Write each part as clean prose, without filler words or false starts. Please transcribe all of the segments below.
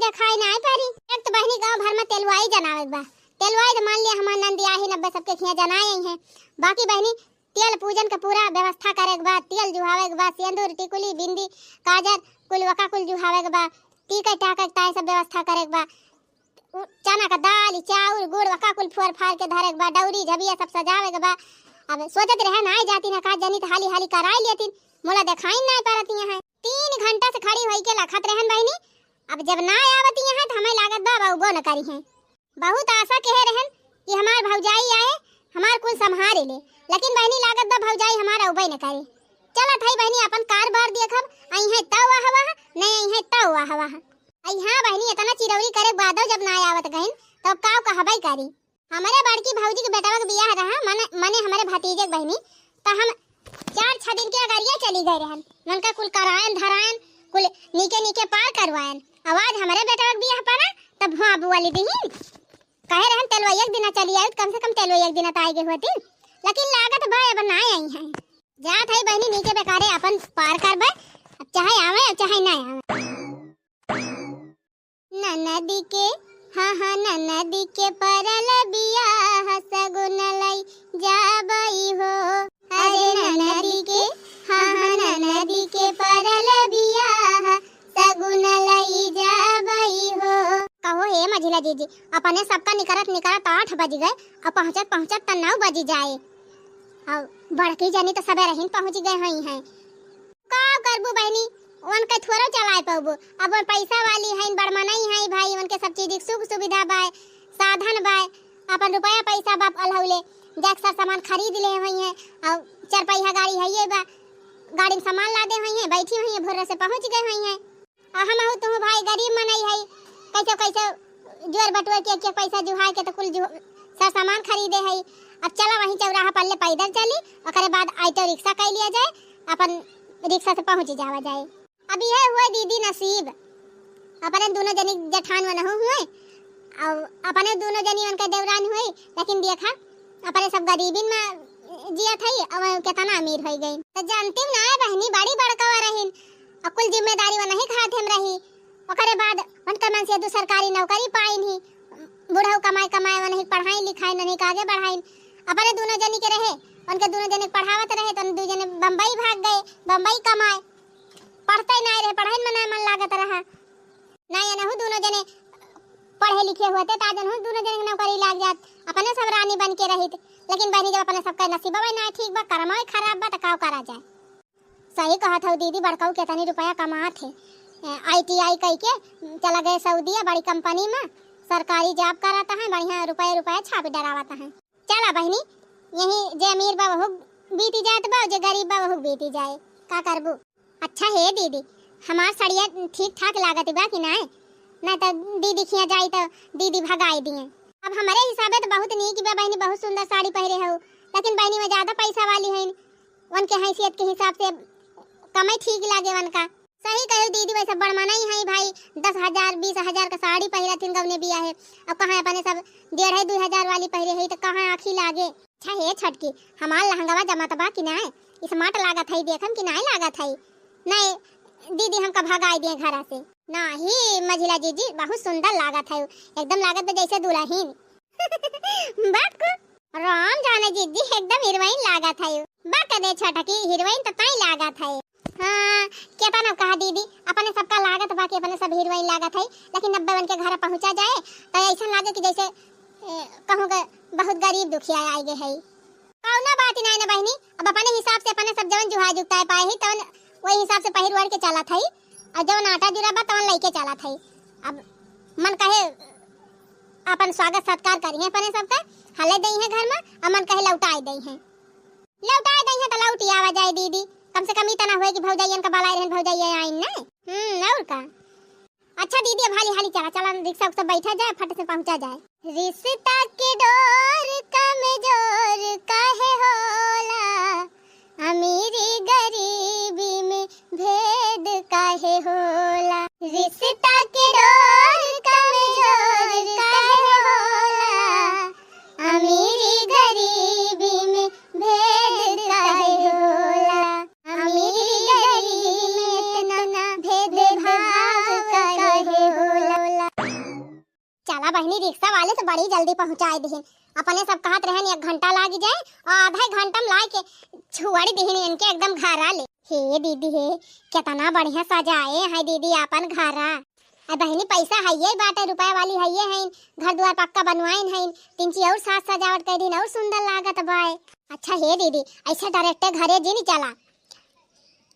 देखाई ना पारी। एक तो बहनी गांव भर में तेलवाई जनावे बा, तेलवाई तो मान लिया हमार नंदी आहे 90 सबके खिया जनाए हैं। बाकी बहनी तेल पूजन का पूरा व्यवस्था करे के बाद तेल जुहावे के बाद सिंदूर टिकुली बिंदी काजर कुल वका कुल जुहावे के बाद टीका टाका ताई सब व्यवस्था करे के बाद चना का दाल चाउर गुड़ वका कुल फोर फाड़ के धरे के बाद डौरी झबिया सब सजावे के बाद अब सोचत रहे ना जाती ना का जनी हाली हाली कराई लेती मोला देखाई ना पारती है। 3 घंटा से खड़ी होई के लखत रहन बहनी। अब जब ना आवती है तो हमें लागत बा बाबू न करी है। बहुत आशा कहे रहन कि हमार भौजाई आए हमार कुल संभारे ले, लेकिन बहनी लागत बा भौजाई हमारा उबई न करे। चला थाई बहनी अपन कार बार देखब आई है तव हवा नहीं आई है तव हवा आई। हां बहनी इतना चिरौरी करे बादो जब ना आवत गइन तब काव कहबई करी। हमारे बड़की भौजी के बेटा का बियाह रहा मने हमारे भतीजे के बहनी तो हम 4-6 दिन के अगरिया चली गए रहन। उनका कुल करायन धरायन कुल नीके नीके पार करवायन। आवाज हमारे बेटा का बियाह पाना तब हुआ अबू वाली दी कहे रहन तेलवा एक दिन चली आई कम से कम तेलवा एक दिन आए गए होती, लेकिन लागत भाई अब ना आई है। जा थाई बहनी नीचे बेकारे अपन पार करबे अब चाहे आवे चाहे ना आवे। ननदी के हाँ ननदी के परल बियाह सगुन लई जाबई हो। अरे ननदी के हाँ ननदी के परल बियाह सगुन लई जाबई हो। कहो हे मझिला जीजी अपने सबका निकरत 8 बज गए और पहुंचत त 9 बज जाए। अब बड़की जनी तो सबे रहीन पहुंच गए हई हैं। का करबू बहनी उनके थोड़ा चलाए पाबो। अब पैसा वाली है बड़मनई है भाई उनके सब चीज सुख सुविधा बाय साधन बाय अपन रुपया पैसा बाप अलहौले जैक सब सामान खरीद ले हुई है और 4 पहिया गाड़ी है ये बा गाड़ी में सामान लादे हुई है बैठी हुई है भोर से पहुंच गए हुई है। हम हो तुम भाई गरीब मनई है कैसे कैसे जोर बटुआ के पैसा जुहा के तो कुल सब सामान खरीदे है। अब चला वहीं चौराहा पल्ले पैदल चली ओकरे बाद ऑटो रिक्शा कर लिया जाए अपन रिक्शा से पहुंच जावा जाए। अभी है हुआ दीदी नसीब अपने दोनों जनी जेठान वन हुए और अपने दोनों जनी उनका देवरान हुई, लेकिन देखा अपने सब गरीबी में जिया थई और कितना अमीर हो गई। तो जानती ना बहनी बड़ी बड़का रहीन और कुल जिम्मेदारी व नहीं खात हम रही। ओकरे बाद उनका मन से दो सरकारी नौकरी पाइन ही बूढ़ा कमाए व नहीं पढ़ाई लिखाई नहीं आगे बढ़ाई। अपने दोनों जनी के रहे उनके दोनों जने पढ़ावत रहे तो दो जने बम्बई भाग गए बम्बई कमाए पढ़ते नहीं रहे पढ़ाई में मन लागत रहा ना या नहु दोनों जने पढ़े लिखे होते ताजन हो दोनों जने नौकरी लाग जात अपने सब रानी बन के रहित। लेकिन बहनी जब अपने सबका नसीब ना ठीक बा कर्म खराब बा त काव करा जाए। सही कहत हो दीदी बड़काऊ कितनी रुपया कमात है। ITI कह के चला गए सऊदीया बड़ी कंपनी में सरकारी जॉब कराता है बढ़िया रुपया छाप डरावाता है। चला बहनी यही जे अमीर बा वो बीती जात बा जे गरीब बा वो बीती जाए का करबू। अच्छा है दीदी हमार साड़िया ठीक ठाक लागत बा कि ना तो दीदी खिया जाई तो दीदी भगाई दिए। अब हमारे हिसाब से तो बहुत नीक बा बहनी बहुत सुंदर साड़ी पहरे हो, लेकिन बहनी में ज्यादा पैसा वाली है उनके हैसियत के हिसाब से कमाई ठीक लागे उनका। सही कहो दीदी वैसे बड़मनई है भाई 10,000 20,000 का साड़ी पहरा थिन गवने बिया है। अब कहाँ अपने सब 1,500-2,000 वाली पहरे है तो कहाँ आखी लागे। अच्छा है छटकी हमार लहंगावा जमात बा कि ना स्मार्ट लागत है देखम कि ना लागत है। नहीं दीदी हमका भगाई दिए घर से नहीं मझिला जीजी बहुत सुंदर लागत है एकदम लागत जैसे दुल्हन बात को राम जाने जीजी एकदम हीरोइन लागत है। बात दे छटकी हीरोइन तो तई लागत है। हां केता न कहा दीदी अपने सबका लागत बाकी अपने सब हीरोइन लागत है, लेकिन 90 बन के घर पहुंचा जाए तो ऐसा लागे कि जैसे कहूँगा बहुत गरीब दुखिया आए गए है। कौना बात नहीं ना बहनी अब अपने हिसाब से अपने सब जवन जुहा जुगता पाए ही तो वही हिसाब से पहिरवाड़ के चला थई और जवन आटा जुरा बा तवन लेके चला थई। अब मन कहे अपन स्वागत सत्कार करी है अपने सबका हले दई है घर में और मन कहे लौटाई दई है तो लौटी आवा जाए दीदी कम से कम इतना होए कि भौजाइयन का बालाई रहन भौजाइया आइन ना और का। अच्छा दीदी अब हाली हाली चला रिक्शा सब बैठा जाए फट से पहुंचा जाए। रिश्ता के डोर कमजोर काहे होला अमीरी गरीबी में भेद काहे होला। रिश्ता के डोर कमजोर काहे होला अमीरी गरीबी में भेद काहे होला। अमीरी गरीबी में इतना भेद भाव काहे होला। बहनी रिक्शा वाले से बड़ी जल्दी पहुंचाए दिहिन। अपने सब कहत रहन 1 घंटा लाग जाए और आधा घंटा में ला के छुआड़ी दिहिन इनके एकदम घरा ले। हे दीदी हे कितना बढ़िया सजाए है दीदी अपन घरा। बहनी पैसा है ये बाटे रुपया वाली है ये है घर द्वार पक्का बनवाइन है 3 चीज और साज सजावट कर दिन और सुंदर लागत बाय। अच्छा हे दीदी ऐसे डायरेक्ट घरे जी नहीं चला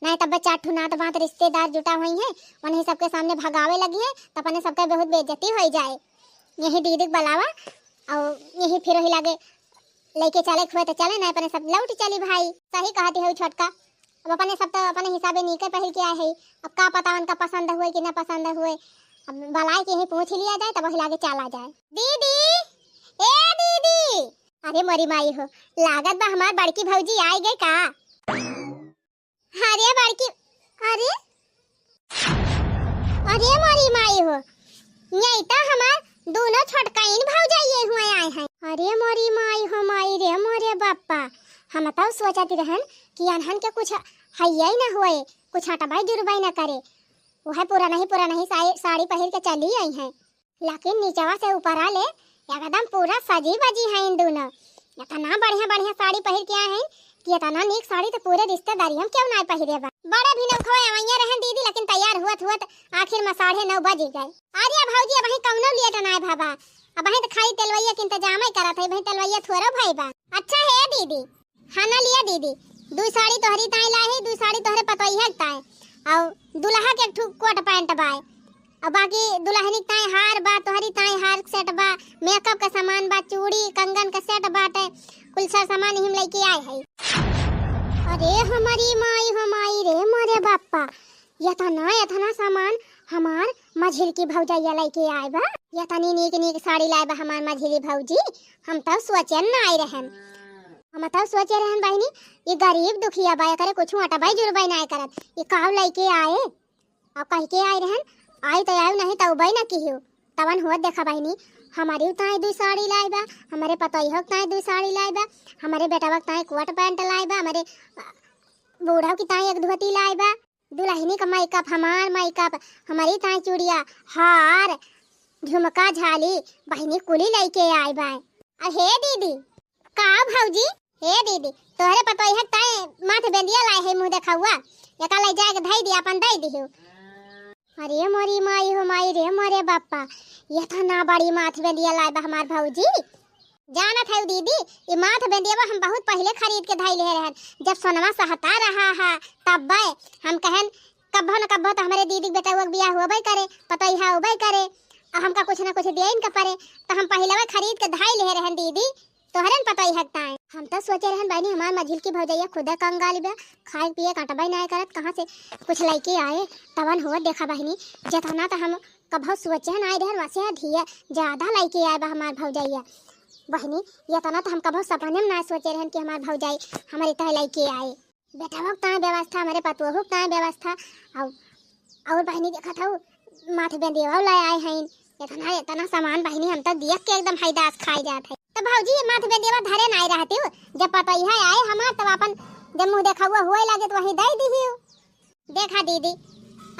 नहीं तब चार नात बात रिश्तेदार जुटा हुई है उन्हें सबके सामने भगावे लगी है तो अपने सबके बहुत बेइज्जती हो जाए। यही दीदी बुलावा और यही फिर वही लागे लेके चले खुए तो चले नहीं अपने सब लौट चली भाई। सही कहती है छोटका अब अपने सब तो अपने हिसाबे नीके पहल के आए है। अब का पता उनका पसंद हुए कि न पसंद हुए अब बलाई के ही पूछ लिया जाए तब वही लागे चला जाए। दीदी ए दीदी अरे मोरी माई हो लागत बा हमार बड़की भौजी आई गई का। अरे बड़की अरे अरे मोरी माई हो यही तो हमार दोनों छोटकाइन भौजाइए हुए आए हैं। अरे मोरी माई हो माई रे मोरे बाप्पा हम तो सोचती रहन कि अनहन के कुछ है ही ना हुए कुछ हटबाई जुर्बाई ना करे वह पूरा नहीं साड़ी पहन के चली आई हैं लेकिन नीचवा से ऊपर आ ले एकदम पूरा सजी बजी है इन दोनों। इतना बढ़िया साड़ी पहन के आए हैं कि इतना नीक साड़ी तो पूरे रिश्तेदारी हम क्यों ना पहरे बा। बड़े भी न खवाए आवैया रहन दीदी लेकिन तैयार हुआ आखिर में 9:30 बज गए। अरे भौजी अब कौनो लिए तो ना भाबा अब तो खाली तेलवैया के इंतजाम ही करत है भाई तेलवैया थोड़ा भाई बा। अच्छा है दीदी खाना लिया दीदी 2 साड़ी तोहरी ताई लाही 2 साड़ी तोहरे पतोइया ताई और दुल्हा के कोट पैंट बाय और बाकी दुल्हनी ताई हार बा तोहरी ताई हार सेट बा मेकअप का सामान बा चूड़ी कंगन का सेट बाटे कुल सामान हम लेके आए है। अरे हमारी रे मोरे बाप्पा इतना सामान हमार मझिल की भौजैया लेके आए बा। इतनी नीक साड़ी लाए बा हमार मझिली भौजी हम तो सोचे ना आई रहन हम तो सोचे रहन बहनी ये गरीब दुखिया बाय करे कुछ अटबाई जुर्बाई ना करत ये काव लेके आए अब कह के आए रहन आई तो आयु नहीं तो ना कियो तवन हुआ देखा बहनी हमारी ताई 2 साड़ी लाई बा हमारे पतोइया ताई 2 साड़ी लाई बा हमारे बेटा ताई कोट पैंट लाई बा हमारे बूढ़ा की ताई 1 धोती लाई बा दुल्हनी का मेकअप हमार मेकअप हमारी ताई चूड़िया हार झुमका झाली बहनी कुली लेके आई बा। हे दीदी का भौजी हे दीदी तोहरे पतोइया ताई माथे बेंदिया लाए है मुंह देखा हुआ एका ले जाके धई दिया अपन दई दियो। अरे मोरी माई हो माई रे मोरे बाप्पा इतना बड़ी माथ बेंदिया लाए बा हमार भौजी। जाना था दीदी ये माथ बेंदिया हम बहुत पहले खरीद के धई ले रहन जब सोनवा सहता रहा है तब बे हम कहन कब्बो न कब्बो तो हमारे दीदी बेटा वो बियाह होबे करे पतोइया होबे करे और हमका कुछ न कुछ देइन का परे तो हम पहले खरीद के धई ले रहन दीदी तोहरन पतोइया ताई हम तो सोचे रहन बहनी हमार मझिल की भौजैया खुद कंगाली बा खाए पिए काटबाई ना करत कहां से कुछ लेके आए तवन हुआ देखा बहनी जितना तो हम कभो सोचे न आए रहन वैसे ढिया ज्यादा लेके आए बा हमार भौजैया बहनी इतना तो हम कभो सपने में ना सोचे रहन कि हमार भौजाई हमारी तह लेके आए बेटा वक्त ता व्यवस्था हमारे पतुआ वक्त ता व्यवस्था और बहनी देखा था माथे बेंदिया लाए आए हैं इतना सामान बहनी हम तो देख के एकदम हैदास खाई जात है। तो भौजी ये माथे बेंदिया धरे ना रहती हो जब पतोइया आए हमार तब अपन जब मुंह देखा हुआ हुए लगे तो वही दे दी देखा दीदी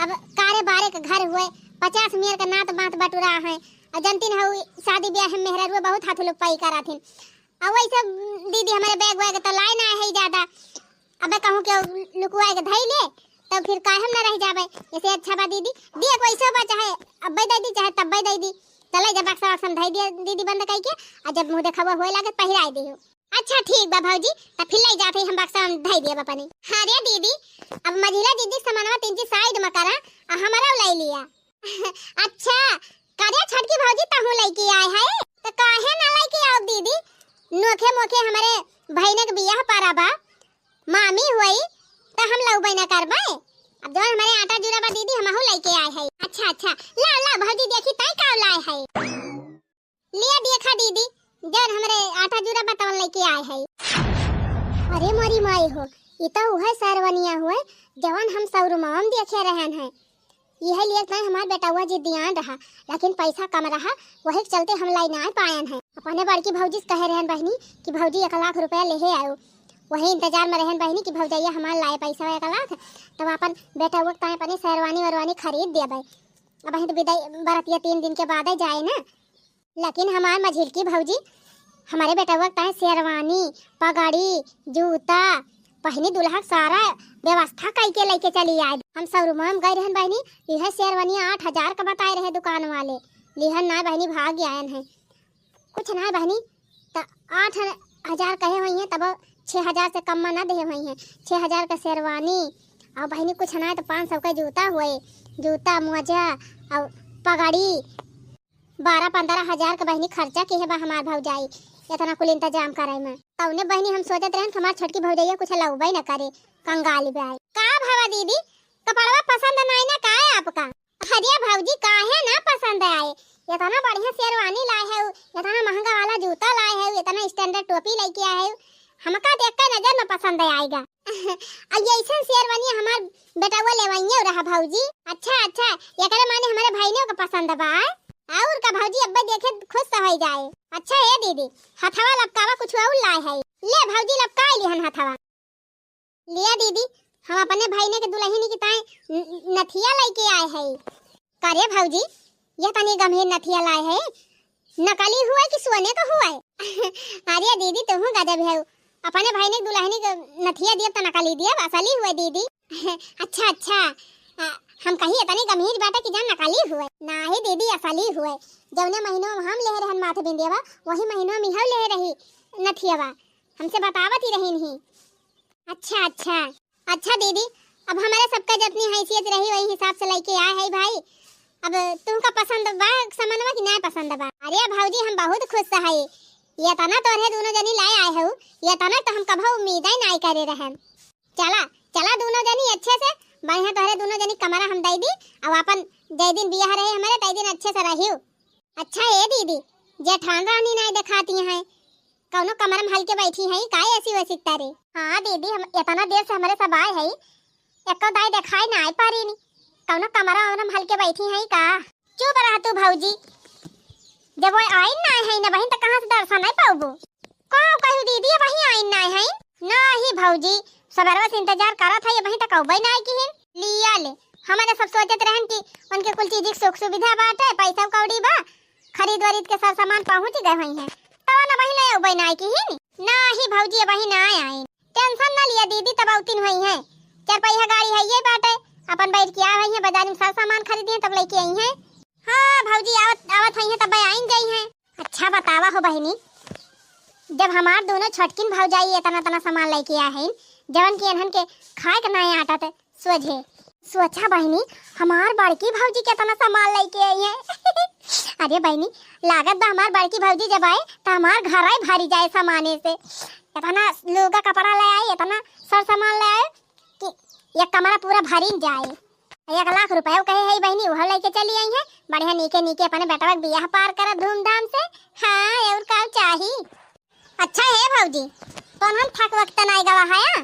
अब कारे बारे के घर हुए 50 मेर का नात बात बटुरा है जनती न शादी ब्याह में मेहरा बहुत हाथ लुपाई करा थी अब वैसे दीदी हमारे बैग वैग तो लाए ना है ज्यादा अब कहूँ के लुकुआ के धई ले तो फिर काहे ना रह जावे ऐसे अच्छा बा दीदी दिए कोई सब चाहे अब दे दी चाहे तब दे दी चले जब बक्सा बक्सा धई दिए दीदी बंद कई के और जब मुंह देखा हुआ होए लगे पहिराई दियो। अच्छा ठीक बा भौजी तब फिर ले जाते हम बक्सा धई दिए अपनी। अरे दीदी अब मझिला दीदी सामानवा 3 साइड में करा और हमारा ले लिया अच्छा करे छटकी भौजी तहु लेके आए है तो काहे ना लेके आओ दीदी नोखे मोखे हमारे भाईने के बियाह पारा बा मामी हुई तो हम लऊ बना करबे अब जो हमारे आटा जुरा बा दीदी हमहु लेके आए है। अच्छा ला भौजी देखी ताई का लाए है लिया देखा दीदी जो हमारे आटा जुरा बा तवन लेके आए है। अरे मोरी माई हो ये तो वह सरवनिया हुए जवन हम सौरुमाम देखे रहन है यह लिए था हमार बेटा हुआ जी ध्यान रहा लेकिन पैसा कम रहा वही चलते हम लाई ना पायन है। अपने बड़की भौजी कहे रहन बहनी कि भौजी 1 लाख रुपया ले आयो वही इंतजार में रहन बहनी कि भौजैया हमार लाए पैसा 1 लाख तब अपन बेटा वो ताए अपनी शेरवानी वरवानी खरीद दिया भाई अब तो विदाई बरातिया 3 दिन के बाद जाए ना लेकिन हमार मझिल की भौजी हमारे बेटा वक्त है शेरवानी पगड़ी जूता पहनी दुल्हा सारा व्यवस्था करके लेके चली आए। हम शोरूम में गए रहन बहनी, यह शेरवानी 8,000 का बताए रहे दुकान वाले। लिहन ना बहनी भाग आयन है कुछ ना बहनी, तो 8,000 कहे हुई हैं तब 6,000 से कम में ना दे हुई हैं। 6,000 का शेरवानी और बहनी कुछ ना तो 500 का जूता हुए, जूता मोजा और पगड़ी 12-15,000 का बहनी खर्चा की है बा हमार भौजाई। इतना कुल इंतजाम करे में तौने बहनी हम सोचत रहन हमार छोटकी भौजाइया कुछ लौबई न करे कंगाली बाई। का भावा दीदी कपड़वा पसंद नहीं ना का है आपका? अरे भौजी काहे ना पसंद आए, इतना बढ़िया शेरवानी लाए है, इतना महंगा वाला जूता लाए है, इतना स्टैंडर्ड टोपी लेके आए है, हमका देख के नजर में पसंद आएगा। अब ये ऐसा शेरवानी हमार बेटा वो लेवाइए रहा भौजी। अच्छा एकरे माने हमारे भाई ने को पसंद बा और का भौजी अब्बा देखे खुश हो जाए। अच्छा है दीदी हथवा लपकावा कुछ और लाए है, ले भौजी लपका लिहन हथवा। लिया दीदी हम अपने भाई ने के दुल्हनी की ताए नथिया लेके आए है। करे भौजी यह तनी गंभीर नथिया लाए है, नकली हुआ कि सोने का हुआ है? अरे दीदी तुम गजब है, अपने भाई ने दुल्हनी के नथिया दिया तो नकली दिया असली हुआ दीदी। अच्छा हम कहीं इतनी गंभीर बात है कि जान नकली हुए ना ही दीदी असली हुए। जौने महीनों में हम ले रहन माथे बिंदियावा वही महीनों में हम ले रही नथियावा, हमसे बतावत ही रही नहीं। अच्छा दीदी अब हमारे सबका जितनी हैसियत रही वही हिसाब से लेके आए है भाई। अब तुमका पसंद बा सामानवा कि नहीं पसंद बा? अरे भौजी हम बहुत खुश है, ये तना तोरे दोनों जनी लाए आए हो, ये तना तो हम कभी उम्मीद ही नहीं करे रहन। चला दोनों जनी अच्छे से बढ़िया तोरे दोनों जनी कमरा हम दे दी और अपन जय दिन बियाह रहे हमारे तय दिन अच्छे से रहियो। अच्छा ए दीदी जेठान रानी नहीं दिखाती हैं कौनो कमरा में हल्के बैठी है काहे ऐसी वैसी तारे? हाँ दीदी हम इतना देर से हमारे सब आए है एको दाई दिखाई ना पारी नी कौनो कमरा में हल्के बैठी है का? चुप रह तू भौजी, जब वो आई ना है ना बहन तो कहां से दर्शन नहीं पाऊबो? कहू दीदी वही आई ना है ना ही भौजी सबरवा से इंतजार करत है वही तक अबई ना आई की लिया ले। हमारे सब सोचत रहन कि उनके कुल चीज की सुख सुविधा बाटे पैसा कौड़ी बा खरीद वरीद के सब सामान पहुंच गए हुई हैं तो ना वही ना अबई ना आई की ना ही भौजी वही ना आई। टेंशन ना लिया दीदी तब औतिन हुई है, 4 पहिया गाड़ी है ये बाटे अपन बैठ के आ रही है बाजार में सब सामान खरीदी तब लेके आई है। हाँ भौजी आवत हुई है तब आई गई है। अच्छा बतावा हो बहनी जब हमार दोनों छोटकिन भौजाई इतना सामान लेके आ है जवन की इन्हन के खाए के नहीं आटा थे सोचा बहनी हमार बड़की भौजी के इतना सामान लेके आई है। अरे बहनी लागत बा हमार बड़की भौजी जब आए तो हमार घर आई भारी जाए सामाने से, इतना लोगा कपड़ा ले आए इतना सर सामान ले आए कि ये कमरा पूरा भरी जाए। 1 लाख रुपया कहे है बहनी वह लेके चली आई है बढ़िया नीके अपने बेटा बियाह पार कर धूमधाम से। हाँ और का चाहिए? अच्छा है भौजी तो हम थक वक्त नहीं गवा है,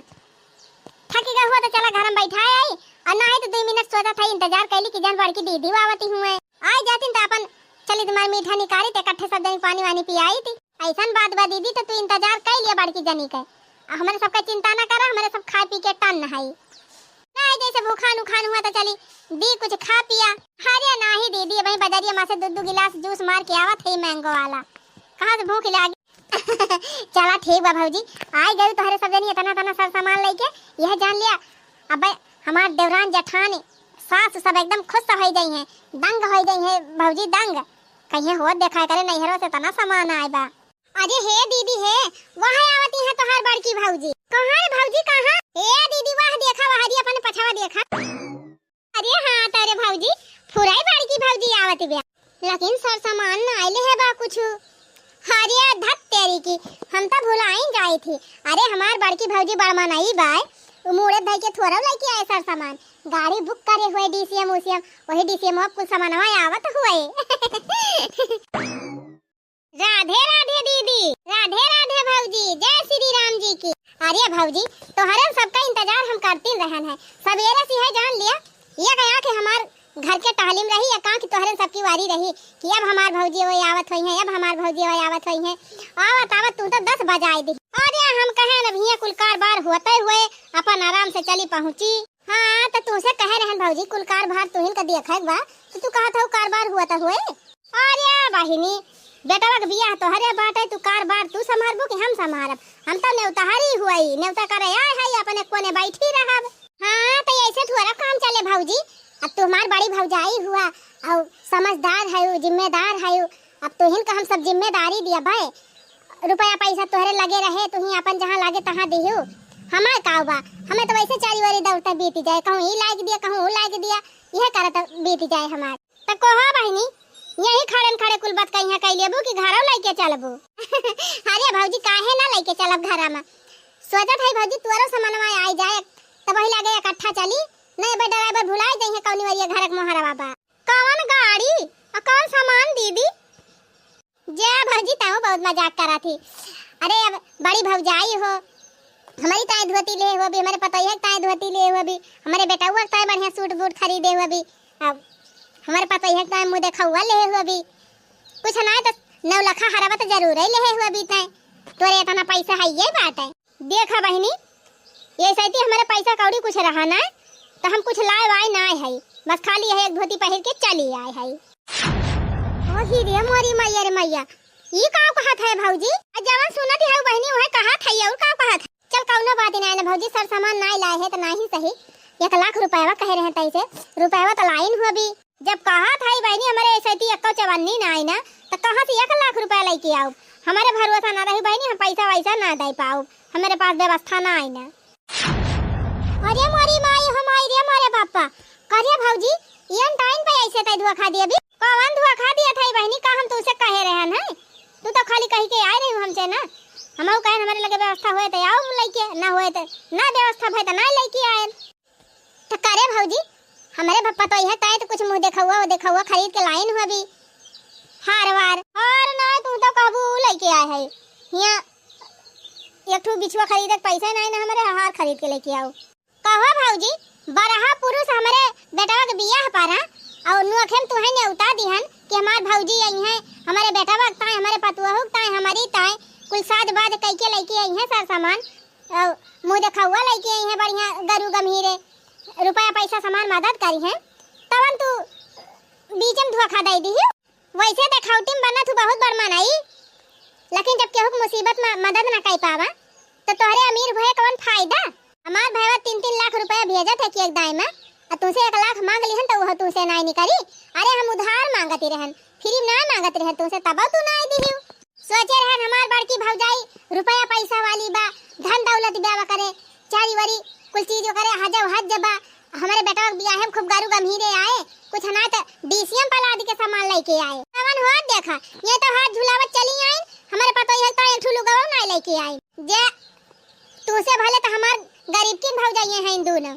थकी गए हुआ तो चला घर में बैठा आई और ना है तो 2 मिनट सोचा था इंतजार कैली कि जान बड़की दीदी आवती हुए आई जाती तो अपन चली तुम्हारी मीठा निकाली ते इकट्ठे सब जनी पानी वानी पियाई थी। ऐसा बात बा दीदी तो तू इंतजार कर लिया बड़की जनी के, हमारे सबका चिंता ना करा, हमारे सब खा पी के टन है ना जैसे भूखान उखान हुआ तो चली दी कुछ खा पिया। अरे ना ही दीदी वही बाजारिया माँ से 2 गिलास जूस मार के आवत है मैंगो वाला, कहाँ से भूख लगी। चला ठीक बा भौजी आई गई तो हरे सब जनी इतना सर सामान लेके यह जान लिया अब हमार देवरान जेठान सास सब एकदम खुश हो गई हैं, दंग हो गई है भौजी दंग कहीं हो देखा करे नैहरों से तना सामान आए बा। अरे हे दीदी है वहां आवती है तोहार बड़की भौजी। कहां है भौजी कहां? ए दीदी वाह देखा वहां दी अपन पछवा देखा। अरे हां तारे भौजी फुराई बड़की भौजी आवत बे लेकिन सर सामान ना आइले है बा कुछ। अरे धत तेरी की हम तो भुलाई गई थी। अरे हमार बड़की भौजी बड़मा नहीं बाय मुड़े भाई के थोड़ा लेके आए सर सामान गाड़ी बुक करे हुए डीसीएम उसीएम वही डीसीएम अब कुल सामान आवत हुए। राधे राधे दीदी राधे भौजी जय श्री राम जी की। अरे भौजी तोहरे सबका इंतजार हम करती रहन है सवेरे से है जान लिया ये कहा कि हमार घर के तालीम रही या कहा कि तोहरे सबकी वारी रही कि अब हमार भौजी वो आवत हुई है अब हमार भौजी वो आवत हुई है आवत तू तो 10 बजाए दी। अरे हम कहे न भैया कुल कारबार होते हुए अपन आराम से चली पहुंची। हाँ तो तुझसे कहे रहन भौजी कुल कारबार तुहिन का देखा बा तो तू कहा था कारबार हुआ था हुए। अरे बहिनी बेटवा के बियाह तो हरे बाटे, तू कार बार तू संभारबू कि हम संभारब? हम तो नेवताहारी हुई, नेवता करे आए है अपने कोने बैठी रहब। हां तो ऐसे थोड़ा काम चले भौजी। अब तुम्हार बड़ी भौजाई हुआ और समझदार है, जिम्मेदार है। अब तो हिन का हम सब जिम्मेदारी दिया भाई। रुपया पैसा तोहरे लगे रहे, तू ही अपन जहां लागे तहां दियो। हमार का बा, हमें तो वैसे चारी वारी दौड़ता बीती जाए, कहूं ई लाग दिया कहूं वो लाग दिया, यह करत बीती जाए हमार। त कहो बहनी यही खड़न खड़े कुल बात कहिया कह लेबू कि घरौ लेके चलबू? अरे भौजी काहे ना लेके चलब घरा में? सोचत है भौजी तोरो सामानवा आई जाए तब वही लगे इकट्ठा चली। नहीं बे ड्राइवर भुलाए दे है कौनी वाली घर के मोहरा बाबा। कौन गाड़ी और कौन सामान दीदी? जे भौजी ताऊ बहुत मजाक करा थी। अरे अब बड़ी भौजाई हो, हमारी ताई धोती ले हो भी, हमारे पतोई है ताई धोती ले हो भी, हमारे बेटा हुआ ताई बढ़िया सूट बूट खरीदे हो भी, अब हमारे पतोई है ताई मुंह देखा हुआ ले हो भी। कुछ ना तो 9 लाख हरावा तो जरूर ही ले हो भी ताई। तोरे इतना पैसा है ये बात है। देखा बहनी ये सैती हमारे पैसा कौड़ी कुछ रहा ना तो हम कुछ लाए वाए ना है, बस खाली है एक धोती पहन के चली आए है। ओ ही रे मोरी मैया रे मैया, ई का कहत है भौजी? जवन सुनत है बहनी वह कहत है और का कहत? चल कौनो बात नहीं ना भौजी, सर सामान ना लाए है तो नहीं सही। 1 लाख रुपया कह रहे हैं तैसे रुपया तो लाइन हुआ भी। जब कहा था बहनी हमारे ऐसी अक्का चवन्नी ना आई ना तो कहां से 1 लाख रुपया लेके आओ? हमारे भरोसा ना रही बहनी, हम पैसा वैसा ना दे पाओ, हमारे पास व्यवस्था ना आई ना। अरे मोरी माई हमारी रे मोरे पापा करे भौजी ये टाइम पे ऐसे तय धुआ खा दिया भी? कौन धुआ खा दिया था बहनी? का हम तुझसे कहे रहे हैं? तू तो खाली कही के आए रही हमसे ना। हमहु कहे हमारे लगे व्यवस्था होए तो आओ लेके, ना होए तो ना व्यवस्था भई तो ना लेके आए। तो करे भौजी हमारे भप्पा तो यह ताए तो कुछ मुंह देखा हुआ खरीद के लाइन हुआ भी। हार वार और ना तू तो कहबू लेके आए है। हिया एक ठू बिछुआ खरीदे पैसा नहीं ना, हमारे हार खरीद के लेके आओ। कहो भौजी बरहा पुरुष हमारे बेटवा के बियाह पारा और नुअखेम तू है ने उतार दिहन कि हमार भौजी आई है, हमारे बेटवा ताए हमारे पतुआ हो ताए हमारी ताए कुल साज बाज कई के लेके आई है सर सामान और मुंह देखा हुआ लेके आई है बढ़िया गरु गंभीरे रुपया पैसा सामान मदद करी है। तवन तू बीच में धुआ खा दई दी वैसे देखावटी में बना तू बहुत बड़ मनाई, लेकिन जब केहू मुसीबत में मदद ना कर पावा तो तोहरे अमीर भए कौन फायदा? हमार भैया 3-3 लाख रुपया भेजा था कि एक दाई में और तुमसे 1 लाख मांग लिहन तो वह तुमसे नहीं निकली। अरे हम उधार मांगती रहन, फ्री ना मांगत रहन तुमसे, तब तू ना दी। सोचे रहन हमार बड़की भौजाई रुपया पैसा वाली बा, धन दौलत ब्याह करे, चारी वारी कुल चीज करे, हजब हज बा। हमारे बेटा के बियाह में खूब गारू गंभीरे आए, कुछ ना तो डीसीएम पलाद के सामान लेके आए। कवन हो देखा ये तो हाथ झुलावत चली आई, हमारे पतोई है तो ठुलू गवा ना लेके आई। जे तुसे भले तो हमार गरीब की भौजाई हैं दोनों,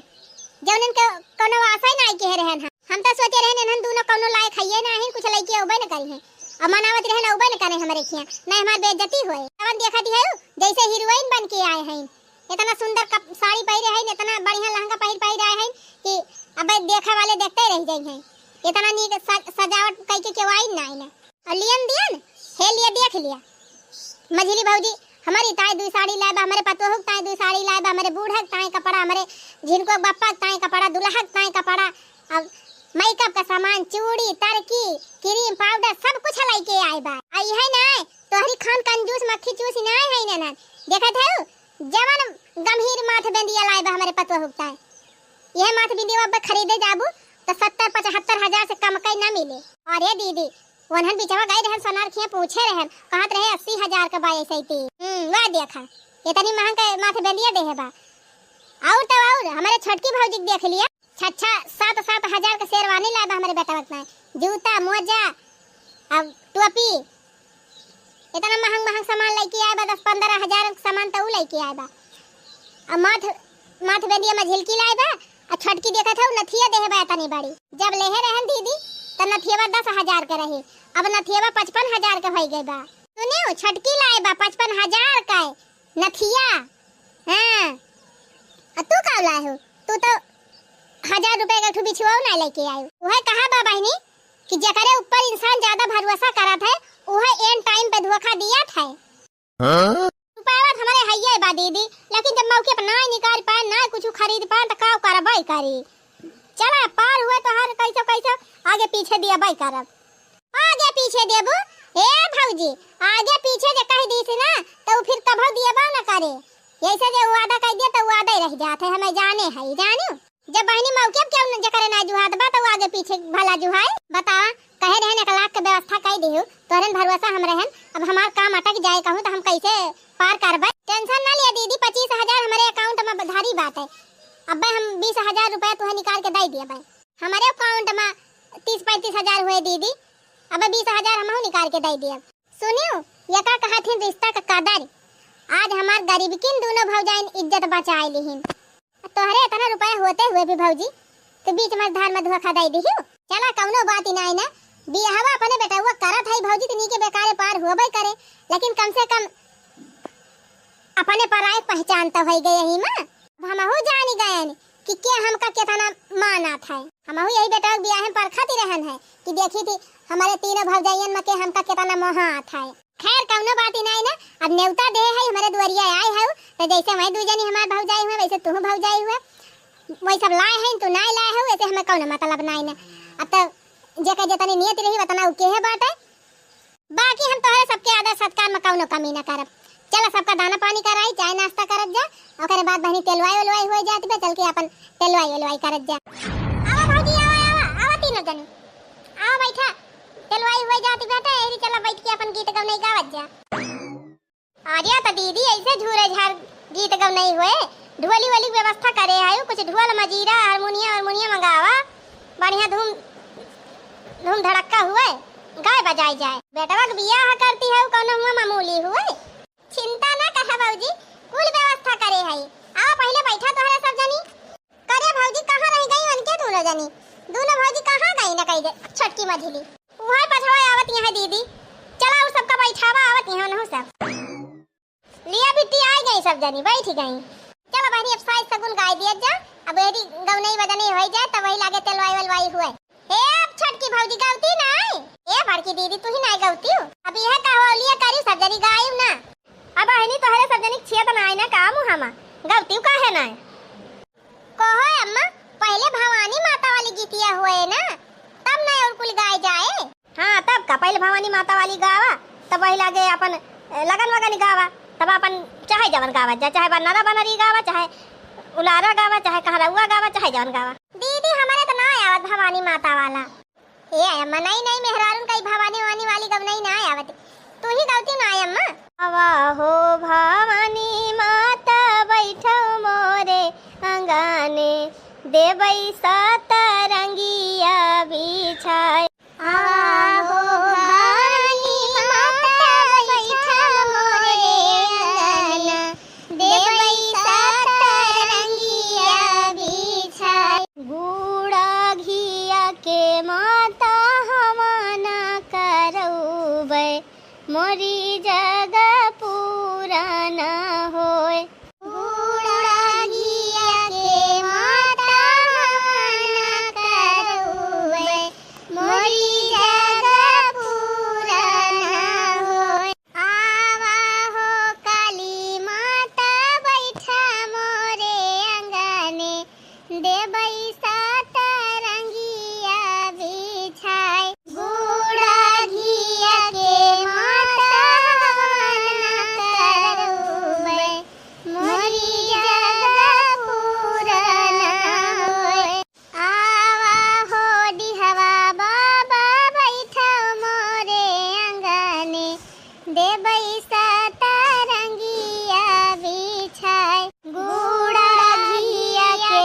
जौन इनके कोनो आशा नहीं कह रहन। हम तो सोचे रहन इन्हन दोनों कोनो लायक है ना, ही कुछ लेके ओबे न करी है और मनावत रहन ओबे न करे हमारे खिया नहीं हमार बेइज्जती होए। कवन देखती है जैसे हीरोइन बन के आए हैं, इतना सुंदर साड़ी पहरे हैं, इतना बढ़िया लहंगा पहन आए हैं कि अब देखा वाले देखते रह जाए हैं। इतना नीक सजावट कई के वाइन ना आइना और लियन दियन हे लिए देख लिया। मझली भौजी हमारी ताई 2 साड़ी लाए बा, हमारे पतोह ताई 2 साड़ी लाए बा, हमारे बूढ़क ताई कपड़ा, हमारे झिनको बापा ताई कपड़ा, दुल्हक ताई कपड़ा, अब मेकअप का सामान, चूड़ी, तरकी, क्रीम, पाउडर सब कुछ लेके आए बा। आई है ना तोहरी खान कंजूस मक्खी चूस ना है ना। देखत है जवन गंभीर माथ बिंदिया लाए बा हमारे पतोह ताई। यह माथ बिंदिया अब खरीदे जाबू तो 70-75 हजार से कम कई ना मिले। अरे दीदी वनहन बिचवा गए रहन सोनार खिया पूछे रहन कहत रहे 80 हजार का बाई सैती। वाह देखा इतनी महंग का माथे बेंदिया दे है बा। और तो और हमारे छोटकी भौजी देख लिया 6-7 हजार का शेरवानी लाए बा हमारे बेटा वक्त में, जूता मोजा अब टोपी, इतना महंग सामान लेके आए बा। 10-15 हजार सामान तो लेके आए बा। अब माथ बेंदिया में झिलकी लाए बा और छोटकी देखा था नथिया दे है बा इतनी बड़ी। जब लेहे रहन दीदी तो नथिया 10 हजार का रही, अब नथिया 55 हजार का हो गई बा। सुनियो छटकी लाए बा 55 हजार का नथिया। हां तू का लाए हो? तू तो 1000 रुपए का ठू बिछुआ ना लेके आई। वह कहा बा बहनी कि जकरे ऊपर इंसान ज्यादा भरोसा करत है वह एंड टाइम पे धोखा दिया था। रुपया हमारे हइये बा दीदी, लेकिन जब मौके पर ना निकाल पाए ना कुछ खरीद पाए तो का करबई करी। चला पार हुए तो हर कैसे आगे पीछे दिया बाई करब, आगे पीछे देबू ए भौजी आगे पीछे जे कह दी थी ना तो फिर कभो दिएबा न करे। ऐसे जे वादा कह दिया तो वादा ही रह जाते हमें जाने है जानो। जब बहनी मौके क्यों न जकरे ना जुहात बा तो आगे पीछे भला जुहाई बता कहे रहन 1 लाख के व्यवस्था कई देहु तोरन भरोसा हम रहन। अब हमार काम अटक जाए कहूं तो हम कैसे पार करबे। टेंशन ना लिया दीदी 25,000 हमारे अकाउंट में धारी बात है। अब हम 20,000 रुपया तुहे निकाल के दे दिए भाई हमारे अकाउंट में 30-35,000 हुए दीदी। अब 20,000 हम निकाल के दे दिए। सुनियो ये का कहा थी रिश्ता का कदर आज हमार गरीब किन दोनों भौजाइन इज्जत बचाए लिहिन। तोहरे इतना रुपया होते हुए भी भौजी तो बीच में धार में धोखा दे दियो। चला कौनो बात ही नहीं ना बियाहवा अपने बेटा हुआ करत है भौजी तो नी के बेकारे पार होबे करे लेकिन कम से कम अपने पराए पहचान तो हो गए ही मां। हमहु जानी गए कि क्या हमका कितना मानत है। हमहु यही बेटा बियाह पर खाती रहन है कि देखी थी हमारे तीनों भौजाइयन में के हमका कितना मोहात है। खैर कौनो बात ही नहीं ना अब नेवता दे है हमारे दुआरिया आए है तो जैसे मैं दूजनी हमार भौजाई हुए वैसे तू भौजाई हुए वही सब लाए हैं तू नहीं लाए है वैसे हमें कौनो मतलब नहीं ना। अब तो जेका जतनी नियत रही वतना उके है बात है। बाकी हम तोहरे सबके आदर सत्कार में कौनो कमी न करब। चला सबका दाना पानी कराई चाय नाश्ता करत जा ओकरे बाद बहनी तेलवाई हो जात बे चल के अपन तेलवाई करत जा। आवा भौजी आवा तीनों जने आवा बैठा तेलवाई हो जाती बेटा एरी चला बैठ के अपन गीत गवनई गावत जा। आजा त दीदी ऐसे झूरे झार गीत गवनई हुए ढोली वाली व्यवस्था करे आयो कुछ ढोल मजीरा हारमोनियम मंगावा बढ़िया धूम धड़क्का हुए गाय बजाई जाए। बेटवा के बियाह करती है कोनो हुआ मामूली हुए चिंता ना कहा भौजी कुल व्यवस्था करे है। आओ पहले बैठा तोहरे सब जनी करे भौजी कहां रह गई उनके दोनों जनी दोनों भौजी कहां गई न कही छटकी मझली वहां पछवा आवत यहां दीदी चला उस सबका बैठावा आवत यहां न सब लिया बिट्टी आ गई सब जनी बैठ गई। चलो बहनी अब साइज सगुन गाय दिया जा अब एडी गवनई बदनी हो जाए तब वही लागे तेलवाई हुए। ए अब छटकी भौजी गावती नहीं ए बड़की दीदी तू ही नहीं गावती हो अब यह कहवलिया करी सब जनी गायू ना। अब बहनी तोहरे सब जनी छिया त नाही ना काम हमा गावती काहे ना कहो अम्मा पहले भवानी माता वाली गीतिया हुए ना तब ना और कुल गाय जाए। हां तब का पहले भवानी माता वाली गावा तब वही लागे अपन लगन वगन गावा तब अपन चाहे जवन गावा जा चाहे बनरा बनरी गावा चाहे उलारा गावा चाहे कहरउआ गावा चाहे जवन गावा। दीदी हमारे तो ना आवत भवानी माता वाला ए अम्मा नहीं मेहरारून कई भवानी वाली गवनई ना आवत तू ही गावती ना अम्मा। आवा हो भवानी माता बैठो मोरे अंगने देवई सतरंगिया बिछाए। आवा हो भवानी माता बैठो मोरे अंगने देवई सतरंगिया बिछाए। गुड़ा घिया के माता हमाना करउबे मोरी जग पूरा न होए। गुड़ा घिया के माता हमाना करउबे मोरी जग पूरा न होए। आवा हो काली माता बैठा मोरे अंगने देवई सतरंगिया बिछाए। गुड़ा घिया के माता हमाना करउबे मोरी जग पूरा न होए। आवा हो डिहवा बाबा बैठा मोरे अंगने देवई सतरंगिया बिछाए। गुड़ा घिया के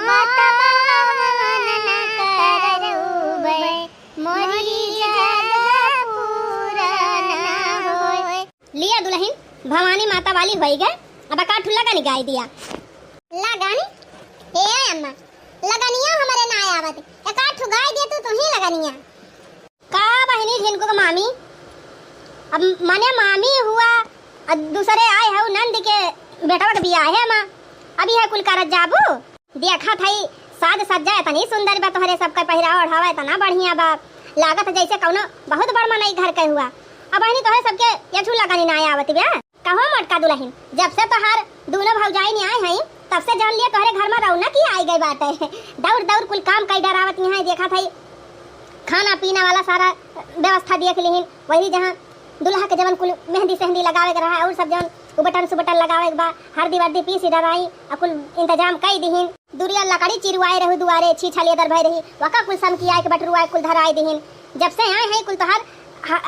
माता हमाना करउबे मोरी जग पूरा न होए। लिया दुल्हन भवानी माता वाली होई गए अब का ठुल्ला का निकाय दिया लगानी ए अम्मा लगानिया हमारे ना आवत एक आठ गाय दे तू ही लगानिया का बहनी जिनको का मामी अब माने मामी हुआ अब दूसरे आए है नंद के बेटा का बियाह है मां अभी है कुल करत जाबू देखा थई साज सज्जा इतनी सुंदर बा तोहरे सबका पहिरावा ओढ़ावा इतना बढ़िया बा लागत जैसे कौनो बहुत बड़ मनई घर के हुआ। अब बहनी तोहरे सबके ये ठुल्ला का ना आवत बा कहो मटका दुल्हन जब से तोहार दोनों भौजाई नहीं आए हैं तब से जान लिया तोहरे घर में रौनक ही आई गई बात है। दौड़ कुल काम कई डरावत यहाँ देखा था खाना पीना वाला सारा व्यवस्था देख लिहिन वही जहाँ दुल्हा के जवन कुल मेहंदी सेहंदी लगावे के रहा और सब जवन उबटन सुबटन लगावे के बा हल्दी वर्दी पीस डराई और कुल इंतजाम कई दिहिन दुरिया लकड़ी चिरवाए रहू दुआरे छीछलिए दर भई रही वका कुल सम की आए के बटरुआए कुल धराई दिहिन जब से आए हैं कुल तोहार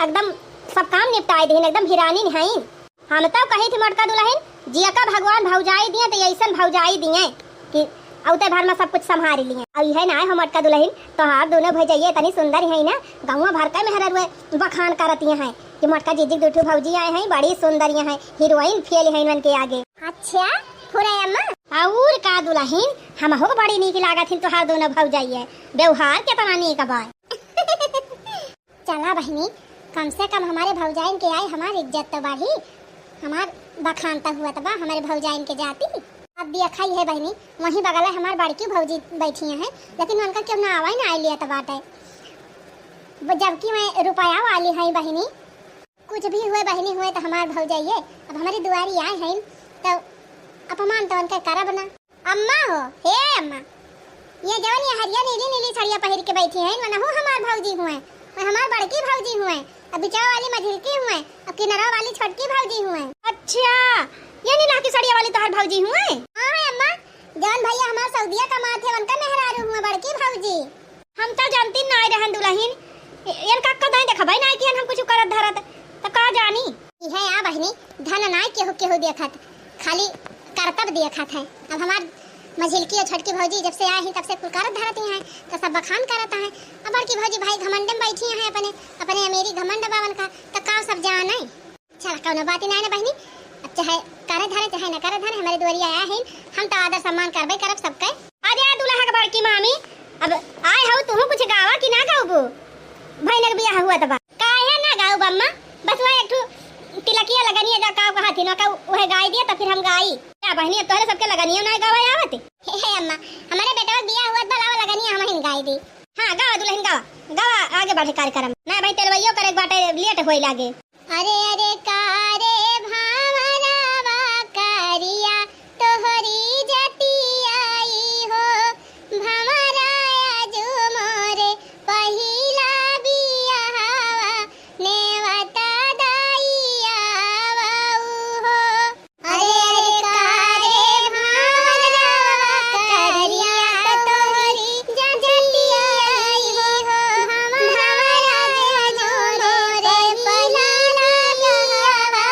एकदम सब काम निपटाए दिहिन एकदम हिरानी निहाइन हम तो कही थी मोटका दुल्हन जिया का भगवान भौजाई दिए तो ऐसन भौजाई दिए कि औते भर में सब कुछ संभाल लिए और यह ना है मोटका दुल्हन तोहार दोनों भौजाइए तनी सुंदर है ना गाँव भर का मेहर बखान करती हैं कि मोटका जीजी दूठू भौजी आए हैं बड़ी सुंदर है हीरोइन फेल है इनके के आगे। अच्छा फुरे अम्मा और का दुल्हन हम हो बड़ी नीक लागत हिन तोहार दोनों भौजाइए व्यवहार कितना नीक बा चला बहनी कम से कम हमारे भौजाइन के आए हमारी इज्जत तो बढ़ी हमार बखानता हुआ तबा हमारे भौजाइन के जाती अब देखा ही है बहनी वहीं बगल है हमार बड़की भौजी बैठी हैं लेकिन उनका क्यों ना आवा ना आई लिया तब बाटे जबकि मैं रुपया वाली है बहनी कुछ भी हुए बहनी हुए तो हमार भौजाइए अब हमारी दुआरी आए हैं तो अपमान तो उनका करब ना अम्मा हो हे अम्मा ये जवन ये हरिया नीली नीली साड़ियाँ पहन के बैठी हैं वरना हो हमार भौजी हुए और हमार बड़की भौजी हुए अब बिचाव वाली मझिलकी हुए और किनारा वाली छोटकी भौजी हुए। अच्छा ये नीला की साड़ियाँ वाली तोहर भौजी हुए? हां अम्मा जवन भैया हमार सऊदिया का माथे उनका मेहरारू हुए बड़की भौजी हम तो जानती ना रहन दुल्हन इनका कदाई देखबै ना कि हम कुछ करत धरत तो का जानी है आ बहनी धन ना केहू देखत खाली करतब देखत है अब हमार मझिलकी और छोटकी भौजी जब से आए हैं तब से कुल करत धरती हैं तो सब बखान करता है अब बड़की भौजी भाई घमंड में बैठी हैं अपने अपने मेरी घमंड बावन का तो का सब जान है चल कौन बात ना है बहनी अब चाहे करे धरे चाहे न करे धरे हमारे द्वारी आया है हम तो आदर सम्मान करबे करब सबके आ जा दूल्हा के बड़की मामी अब आए हो तू कुछ गावा कि ना गाओबो भैनक बियाह हुआ तबा काहे ना गाओ बम्मा बस वो एक तिलकिया लगनी है का कहती ना का वह गाय दिया तो फिर हम गाई क्या बहनी तोरे सबके लगनी ना गावा आवत हे अम्मा हमारे बेटा का बियाह हुआ भला लगनी हम ही गाई दी हां गावा दुल्हन गावा गावा आगे बढ़े कार्यक्रम ना भाई तेलवइयो करे बाटे लेट होई लागे अरे अरे कारे भावरावा करिया तोहरी जती आई हो भमराया जो मोरे पहिला बियाहवा नेवता दाइया वाऊ हो अरे अरे कारे भावरावा करिया तोहरी जती आई हो भमराया जो मोरे पहिला बियाहवा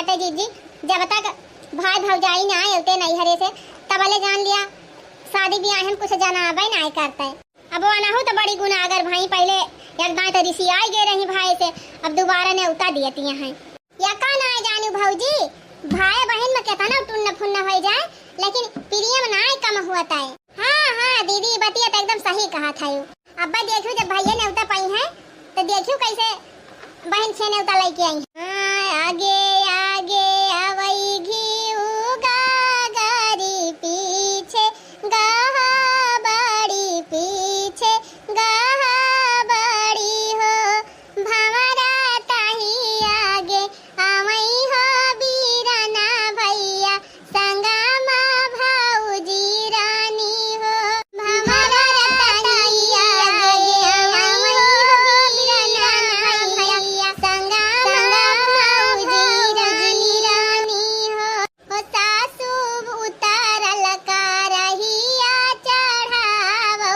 बाटे जीजी, जब तक भाई भौजाई ना आए उते नहीं हरे से तबले जान लिया शादी ब्याह हम कुछ जाना आवे नहीं करते। अब आना हो तो बड़ी गुनाहगार भाई, पहले एक बार तो रिसी आई गए रही भाई से, अब दोबारा ने उतार दिया हैं। या का ना जानू भौजी, भाई बहन में कितना टुन्न फुन्न हो जाए लेकिन प्रियम ना कम हुआ था। हाँ हाँ दीदी बतिया तो एकदम सही कहा था। अब देखो जब भैया ने उतार पाई है तो देखियो कैसे बहन से ने उतार लेके आई। हाँ आगे आगे आवई घी गारी पीछे गाहा बड़ी पीछे गाहा बड़ी हो भंवरा ताही आगे आवई हो बीराना भैया संगमा भौजी रानी हो भंवरा ताही आगे आवई हो बीराना भैया संगमा भौजी रानी हो सासू उतारल करहिया चढ़ावो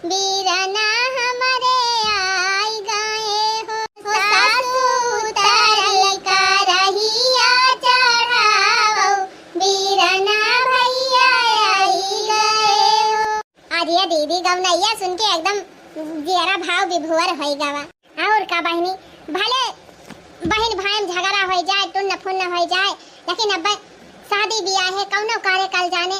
बीराना हमरे आई गए हो सासू उतारल करहिया चढ़ावो बीराना भैया आई गए हो। आज ये दीदी गवनैया सुन के एकदम जरा भाव विभोर हो गवा। और का बहनी, भले बहन भाई में झगड़ा हो जाए टुन्न फुन्न हो जाए लेकिन अब शादी ब्याह है कौनो कार्य कल जाने,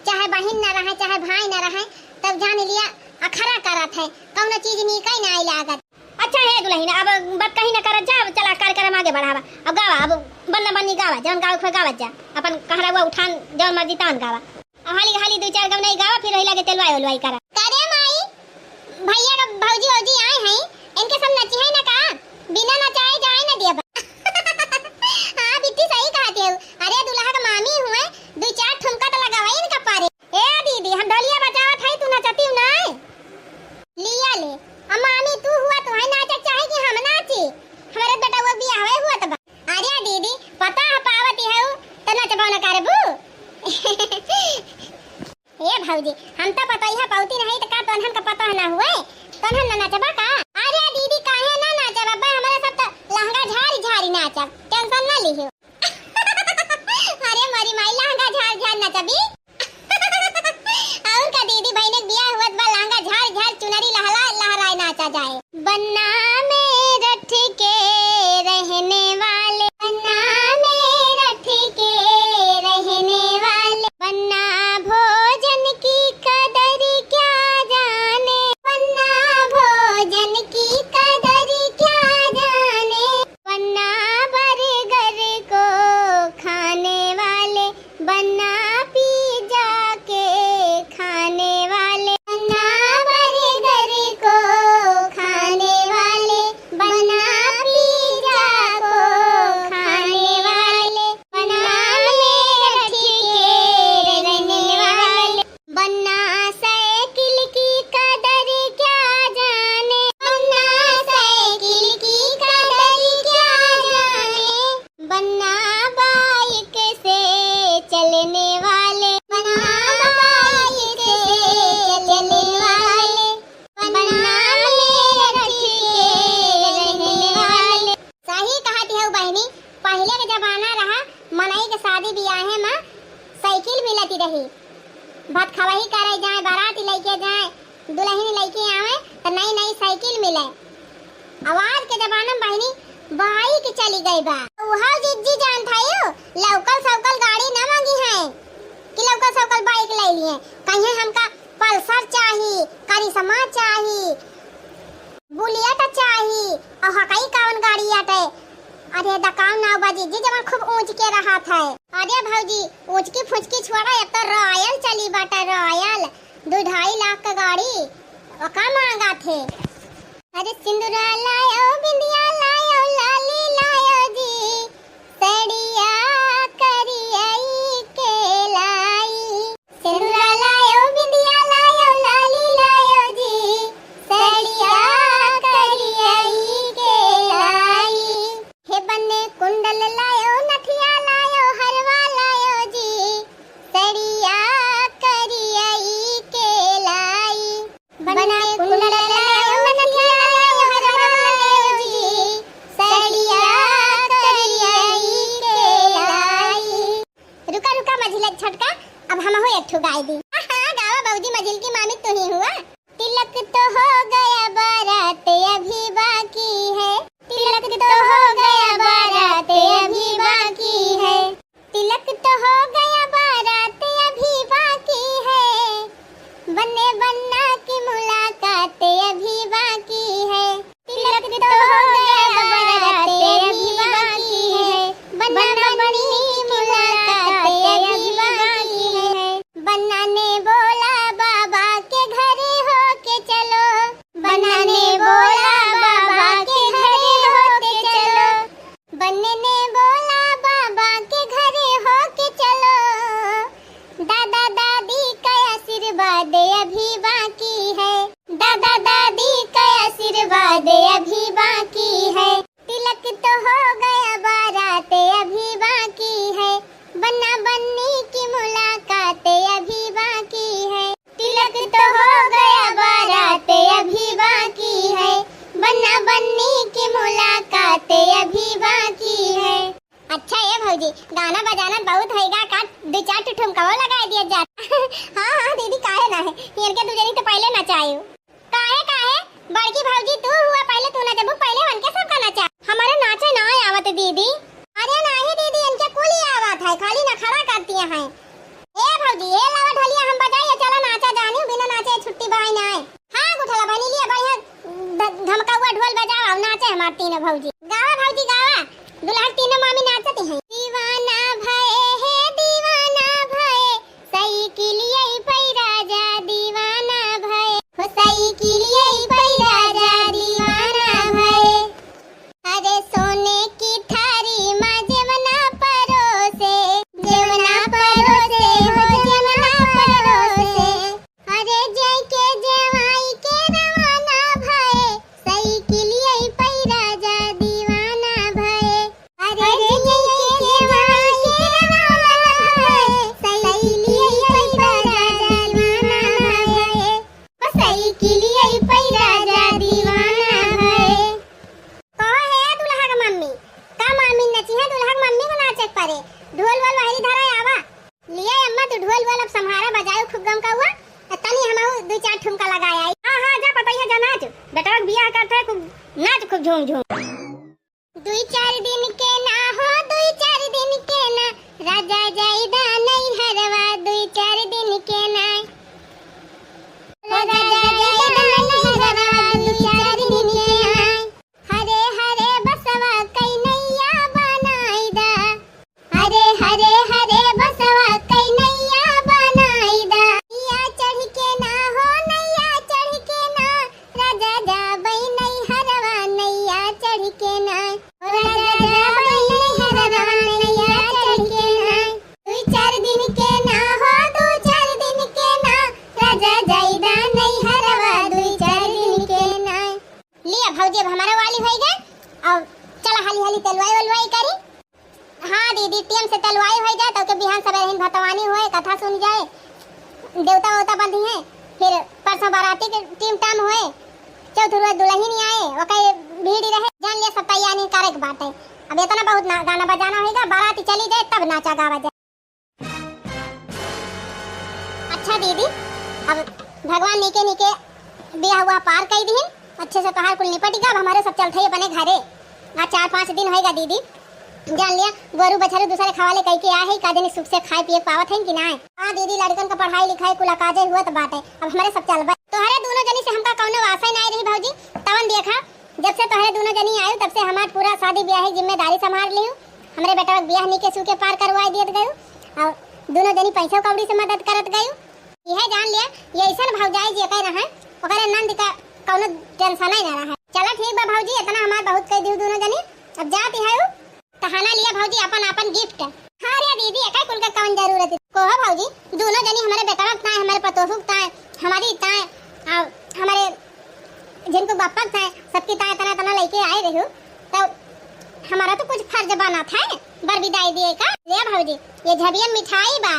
चाहे बहन न रहे चाहे भाई न रहे तब जान लिया अखरा करत है कौनो चीज निकई ना लागत। अच्छा है दुल्हन, अब बात कहीं न करत जा, चला कार्यक्रम आगे बढ़ावा। अब गावा, अब बन्ना बन्नी गावा, जौन गाव खो गावत जा, अपन कहरा हुआ उठान जौन मर्जी तान गावा। हाली हाली दो चार गाव नहीं गावा, फिर रही लगे तेलवाई ओलवाई करा। करे माई भैया का भौजी ओजी आए हैं, इनके सब नची है ना का, बिना नचाए जाए ना दिया। हां बिट्टी सही कहते हो। अरे दूल्हा का मामी हुए, दो चार ठुमका तो लगावाई इनका पारे। ए दीदी हम ढोलिया बजावत है, तू नचती ना लिया ले। अब मामी तू हुआ तो है नाचत चाहे कि हम नाची, हमारे बेटा वो भी आवे हुआ तब। अरे दीदी पता है पावती है तो नचबो न करबू। ए भौजी हम तो पता ही पावती नहीं तो का तोहन का पता ना हुए तोहन ना नचबा का। अरे दीदी काहे ना नाचब, अब्बा हमारे सब तो लहंगा झारी झारी नाचब, टेंशन ना लिहियो। अरे मरी माई लहंगा झार झार नचबी। और का दीदी बहने बियाह हुआ बा लहंगा झार झार चुनरी लहला लहराए नाचा जाए। बन्ना में रठ के रहने वाले, बन्ना में रठ के रहने वाले, बन्ना भोजन की कदर क्या जाने, बन्ना भोजन की कदर क्या जाने, बन्ना बर्गर को खाने वाले, बन्ना पिज्जा के खाने वाले, बन्ना बर्गर को खाने वाले, बन्ना पिज्जा को खाने वाले, बन्ना मेरठ के रहने वाले, बन्ना साइकिल की कदर क्या जाने, बन्ना साइकिल की कदर क्या जाने, बन्ना बाइक से चलने वाले, बन्ना बाइक से चलने वाले, बन्ना मेरठ के रहने वाले। सही कहती है बहनी, पहले के जमाना रहा मनई के शादी ब्याह में साइकिल मिलती रही, भात खवाही करे जाए, बारात लेके जाए, दुल्हन लेके आवे तो नई नई साइकिल मिले। आवाज के जमाना में बहनी बाइक चली गई बा। वहाँ जिज्जी जान था यो लोकल सौकल गाड़ी ना मांगी है कि लोकल सौकल बाइक ले लिए, कहीं हमका पल्सर चाहिए, करिश्मा चाहिए, बुलेट चाहिए और हकई कौन गाड़ी आटे। अरे दुकान ना बाजी जी जब खूब ऊंच के रहा था। अरे भौजी ऊंच की फुचकी छोड़ा, अब तो रॉयल चली बाटा, रॉयल 2.5 लाख का गाड़ी और का मांगा थे। अरे सिंदूरा लायो बिंदिया लायो लाली लायो जी, सड़िया करियाई के लाई, सिंदूरा लायो बिंदिया लायो लाली लायो जी, सड़िया करियाई के लाई, हे बन्ने कुंडल लायो नथिया लायो हरवा लायो जी, सड़िया करियाई के लाई, बन्ने कुंडल लायो नथिया लायो हरवा लायो जी, सड़िया करियाई के ठुमका वो लगा दिया जाता। हाँ हाँ दीदी काहे ना है इनके तू जनी तो पहले नचायो काहे काहे बड़की भौजी तू हुआ पहले तू नचबू पहले उनके सब का नचा हमारे नाचे ना आवत दीदी। अरे नहीं दीदी इनके कुल ही आवत है खाली ना खड़ा करती हैं। ए भौजी ए लावा ढोलिया हम बजाइए चला नाचा जानी बिना नाचे छुट्टी बाई ना आए। हाँ गुठला बनी लिया बढ़िया धमका हुआ ढोल बजाओ नाचे हमार तीनों भौजी गावा भौजी गावा दुल्हन तीनों मामी नाचती हैं। दीवाना भये है दीवाना भये सही के लिए पई राजा दीवाना भये हो सही के लिए पई राजा दीवाना भये। अरे सोने की थारी माँ जमुना परोसे जमुना परोसे हो जमुना परोसे। अरे जय के जवाई के रवाना भये सही के लिए पई राजा दीवाना भये। अरे जय के जवाई के रवाना भये सही के लिए पई राजा दीवाना भये ओ सही के लिए पई राजा दीवाना भये। कहो है दुल्हा का मम्मी का मामी नची है दुल्हा की मम्मी को नाचे परे ढोल वाल वाली धारा आवा लिए अम्मा तू ढोल वाल अब संहारा बजायो खूब गम का हुआ तनी हमहु दो चार ठुमका लगाया। हां हां जा पता है जा नाच बेटा बियाह करता है खूब नाच खूब झूम झूम। दुई चार दिन के ना हो दुई चार दिन के ना राजा जाइदा नहीं हरवा दुई चार दिन के ना राजा जाइदा नहीं हरवा दुई चार दिन के ना। हरे हरे बसवा कई नैया बनाईदा हरे हरे हरे बसवा कई नैया बनाईदा नैया चढ़ के ना हो नैया चढ़ के ना राजा जा बई नहीं हरवा नैया चढ़ के ना राजा जा बई नहीं हरवा नैया चढ़ के ना। दुई चार दिन के ना हो दो चार दिन के ना राजा जाइदा नहीं हरवा दुई चार दिन के ना। लिया भौजी अब हमारा वाली हो गए अब चला हाली हाली तलवाई वलवाई करी। हाँ दीदी टीम से तलवाई हो जाए तो के बिहान सवेरे हिन भतवानी होए कथा सुन जाए देवता वोता बंधी है फिर परसों बाराती के टीम टाइम होए चौथ रोज दुल्हन ही आए वकई भीड़ ही रहे जान लिया सब तैयारी करे के बात है। अब इतना बहुत गाना बजाना होगा बाराती चली जाए तब नाचा गावा जाए। अच्छा दीदी अब भगवान नीके नीके बिया हुआ पार कर दी अच्छे से तोहार कुल निपट गया अब हमारे सब चलते अपने घरे आज 4-5 दिन होएगा दीदी जान लिया गोरू बछरू दूसरे खवाले कह के आए का दिन सुख से खाए पिए पावत है कि ना। हाँ दीदी लड़कन का पढ़ाई लिखाई कुल काजे हुआ तो बात है अब हमारे सब चल तोहरे दोनों जनी से हमका कौनो आशा नहीं रही भौजी तवन देखा जब से तोहरे दोनों जनी आयो तब से हमार पूरा शादी ब्याह की जिम्मेदारी संभाल लियो हमरे बेटा ब्याह नीके सूके पार करवाई दियत गयो और दोनों जनी पैसा कौड़ी से मदद करत गयो। यह जान लिया ये ऐसा भौजाई जे कह रहा है ओकरे नंद का कौनो टेंशन नहीं रहा है। चला ठीक बा भौजी इतना हमार बहुत कह दियो दोनों जनी अब जाती है तहाना लिया भौजी अपन अपन गिफ्ट। हाँ रे दीदी एका कुल का कौन जरूरत है कोहा भौजी दोनों जनी हमारे बेटा का है हमारे पतोहू का है हमारी ताए और हमारे जिनको बापा था सबकी ताए तना तना लेके आए रही तो हमारा तो कुछ फर्ज बना था बर विदाई दिए का। ले भौजी ये झबियन मिठाई बा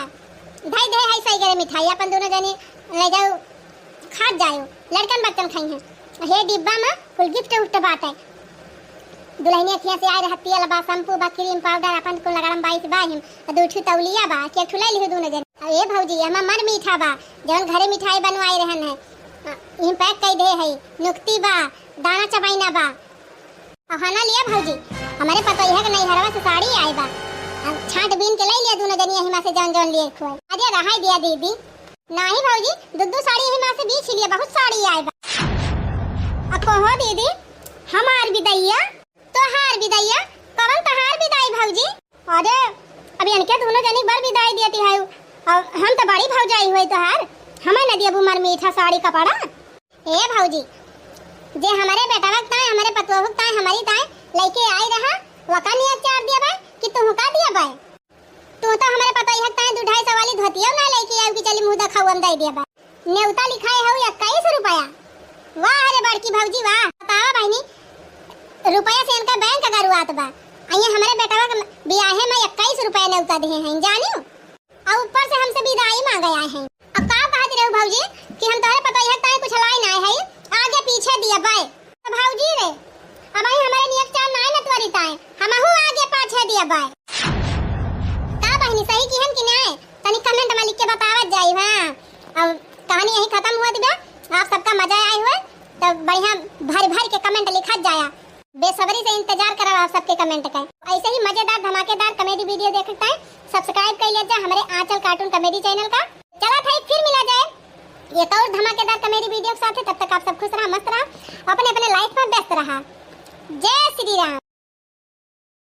धाई दे है सही करे मिठाई अपन दोनों जनी ले जाओ खा जाओ लड़कन बच्चन खाई है हे डिब्बा में कुल गिफ्ट उफ्ट बात है दुल्हनिया खिया से आए रहती है बा शैम्पू बा क्रीम पाउडर अपन को लगाम 22 बा हम दूठी तौलिया बा के ठुलाई लिहो दोनों जन। ए भौजी हमार मन मीठा बा जवन घरे मिठाई बनवाई रहन है इन पैक कई दे है नुक्ति बा दाना चबाइना बा खाना लिया भौजी हमारे पता है कि नहीं हरवा से साड़ी आई बा छाट बीन के ले लिया दोनों जनिया हिमा से जन जन लिए खोए अरे रहाई दिया दीदी नहीं भौजी दुद्दू साड़ी हिमा से बीच लिया बहुत साड़ी आई बा। अब कहो दीदी हमार विदैया तोहार विदैया कवन तोहार विदाई भौजी। अरे अभी इनके दोनों जनी बर विदाई देती है और हम तो बड़ी भौजाई हुई तोहार हमें न दिया बुमर मीठा साड़ी कपड़ा। ए भौजी जे हमारे बेटा वक्त आए हमारे पतोह वक्त आए हमारी ताए लेके आई रहा वका नहीं चार दिया भाई कि तू का दिया भाई तू तो हमारे पता ही ताए 2-250 वाली धोतिया ना लेके आई कि चली मुंह दिखाऊ हम दे दिया भाई नेवता लिखाए है 21 रुपया। वाह अरे बड़की भौजी वाह बतावा बहनी रुपया से इनका बैंक का गरुआत बा आइए हमारे बेटा का ब्याह में 21 रुपया नेवता दिए हैं जानियो और ऊपर से हमसे विदाई मांग आए हैं। अब का कहत रहो भौजी कि हम तोरे पता है ताए कुछ लाई ना है आगे पीछे दिया बाय तो भौजी रे अब आई हमारे नियत चार ना न त्वरित आए हमहु आगे पाछे दिया बाय का बहनी सही की हम कि ना तनी कमेंट में लिख के बतावत जाई। हां अब कहानी यही खत्म हुआ दिबा। आप सबका मजा आया हुआ तो बढ़िया भर भर के कमेंट लिखत जाया। बेसब्री से इंतजार करब आप सबके कमेंट का। ऐसे ही मजेदार धमाकेदार कॉमेडी वीडियो देखता है सब्सक्राइब कर लीजिए हमारे आंचल कार्टून कॉमेडी चैनल का। चला था फिर मिला जाए एक और धमाकेदार कॉमेडी वीडियो के साथ। तब तक आप सब खुश रहा, मस्त रहा, अपने अपने लाइफ में व्यस्त रहा। जय श्री राम।